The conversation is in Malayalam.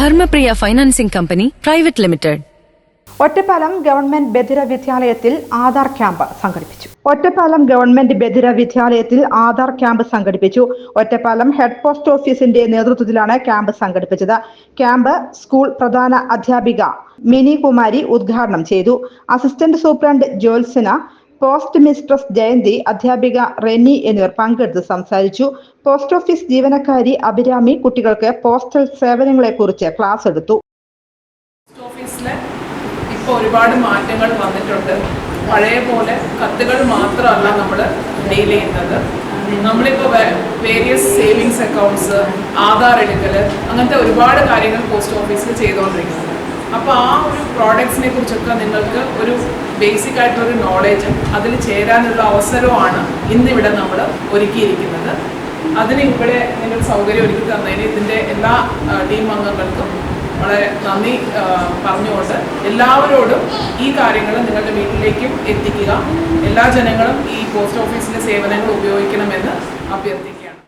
Dharmapriya financing company private limited. Ottapalam government ബധിര വിദ്യാലയത്തിൽ ആധാർ ക്യാമ്പ് സംഘടിപ്പിച്ചു. ഒറ്റപ്പാലം ഗവൺമെന്റ് ബധിര വിദ്യാലയത്തിൽ ആധാർ ക്യാമ്പ് സംഘടിപ്പിച്ചു. ഒറ്റപ്പാലം ഹെഡ് പോസ്റ്റ് ഓഫീസിന്റെ നേതൃത്വത്തിലാണ് ക്യാമ്പ് സംഘടിപ്പിച്ചത്. ക്യാമ്പ് സ്കൂൾ പ്രധാന അധ്യാപിക മിനി കുമാരി ഉദ്ഘാടനം ചെയ്തു. Assistant superintendent Jyotsna, postmistress Jayanthi, അധ്യാപിക റെനി എന്നിവർ പങ്കെടുത്ത് സംസാരിച്ചു. പോസ്റ്റ് ഓഫീസ് ജീവനക്കാരി അഭിരാമി കുട്ടികൾക്ക് പോസ്റ്റൽ സേവനങ്ങളെ കുറിച്ച് ക്ലാസ് എടുത്തു. ഇപ്പോൾ ഒരുപാട് മാറ്റങ്ങൾ വന്നിട്ടുണ്ട്. പഴയ പോലെ കത്തുകൾ മാത്രമല്ല നമ്മൾ ഡീൽ ചെയ്യുന്നത്. നമ്മളിപ്പോൾ വേരിയസ് സേവിങ്സ് അക്കൗണ്ട്സ്, ആധാർ എടുക്കൽ, അങ്ങനത്തെ ഒരുപാട് കാര്യങ്ങൾ പോസ്റ്റ് ഓഫീസിൽ ചെയ്തുകൊണ്ടിരിക്കുന്നത്. അപ്പോൾ ആ ഒരു പ്രോഡക്ട്സിനെ കുറിച്ചൊക്കെ നിങ്ങൾക്ക് ഒരു ബേസിക് ആയിട്ടുള്ളൊരു നോളേജും അതിൽ ചേരാനുള്ള അവസരവുമാണ് ഇന്നിവിടെ നമ്മൾ ഒരുക്കിയിരിക്കുന്നത്. അതിന് ഇവിടെ നിങ്ങൾ സൗകര്യം ഒരുക്കി തന്നതിന് ഇതിൻ്റെ എല്ലാ ടീം അംഗങ്ങൾക്കും വളരെ നന്ദി പറഞ്ഞുകൊണ്ട് എല്ലാവരോടും ഈ കാര്യങ്ങൾ നിങ്ങളുടെ വീട്ടിലേക്കും എത്തിക്കുക. എല്ലാ ജനങ്ങളും ഈ പോസ്റ്റ് ഓഫീസിൻ്റെ സേവനങ്ങൾ ഉപയോഗിക്കണമെന്ന് അഭ്യർത്ഥിക്കുക.